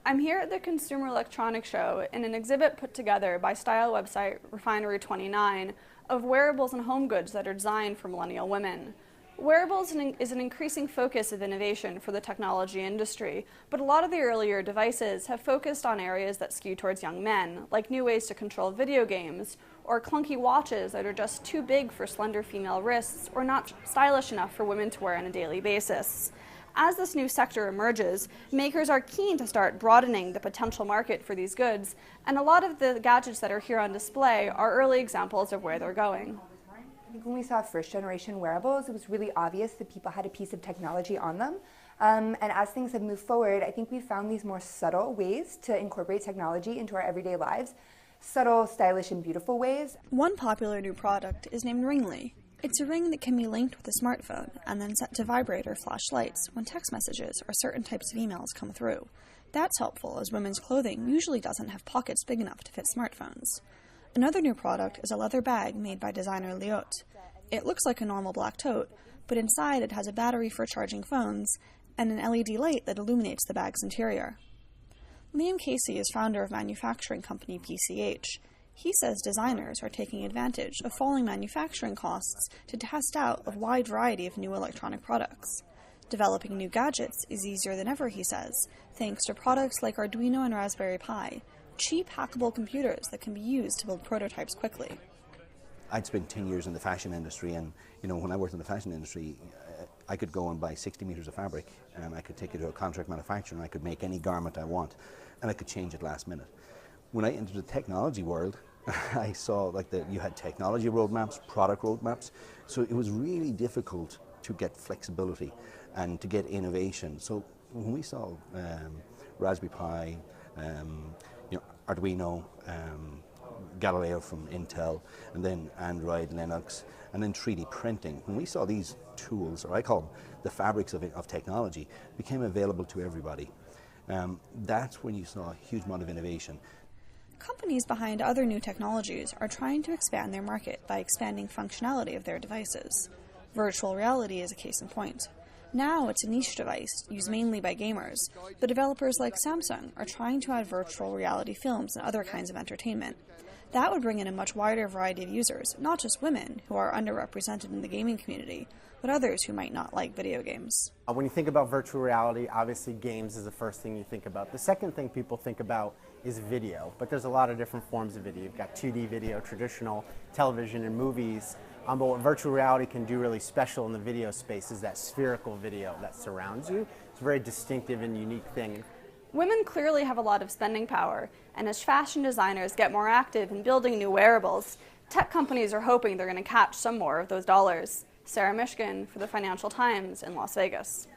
I'm here at the Consumer Electronics Show in an exhibit put together by style website Refinery29 of wearables and home goods that are designed for millennial women. Wearables is an increasing focus of innovation for the technology industry, but a lot of the earlier devices have focused on areas that skew towards young men, like new ways to control video games, or clunky watches that are just too big for slender female wrists or not stylish enough for women to wear on a daily basis. As this new sector emerges, makers are keen to start broadening the potential market for these goods, and a lot of the gadgets that are here on display are early examples of where they're going. I think when we saw first generation wearables, it was really obvious that people had a piece of technology on them. And as things have moved forward, I think we've found these more subtle ways to incorporate technology into our everyday lives. Subtle, stylish, and beautiful ways. One popular new product is named Ringly. It's a ring that can be linked with a smartphone and then set to vibrate or flash lights when text messages or certain types of emails come through. That's helpful as women's clothing usually doesn't have pockets big enough to fit smartphones. Another new product is a leather bag made by designer Lyotte. It looks like a normal black tote, but inside it has a battery for charging phones and an LED light that illuminates the bag's interior. Liam Casey is founder of manufacturing company PCH. He says designers are taking advantage of falling manufacturing costs to test out a wide variety of new electronic products. Developing new gadgets is easier than ever, he says, thanks to products like Arduino and Raspberry Pi, cheap hackable computers that can be used to build prototypes quickly. I'd spent 10 years in the fashion industry, and when I worked in the fashion industry, I could go and buy 60 meters of fabric, and I could take it to a contract manufacturer, and I could make any garment I want, and I could change it last minute. When I entered the technology world, I saw you had technology roadmaps, product roadmaps, so it was really difficult to get flexibility and to get innovation. So when we saw Raspberry Pi, Arduino, Galileo from Intel, and then Android, Linux, and then 3D printing, when we saw these tools, or I call them the fabrics of technology, became available to everybody. That's when you saw a huge amount of innovation. Companies behind other new technologies are trying to expand their market by expanding functionality of their devices. Virtual reality is a case in point. Now it's a niche device used mainly by gamers, but developers like Samsung are trying to add virtual reality films and other kinds of entertainment. That would bring in a much wider variety of users, not just women, who are underrepresented in the gaming community, but others who might not like video games. When you think about virtual reality, obviously games is the first thing you think about. The second thing people think about is video, but there's a lot of different forms of video. You've got 2D video, traditional television and movies, but what virtual reality can do really special in the video space is that spherical video that surrounds you. It's a very distinctive and unique thing. Women clearly have a lot of spending power, and as fashion designers get more active in building new wearables, tech companies are hoping they're going to catch some more of those dollars. Sarah Mishkin for the Financial Times in Las Vegas.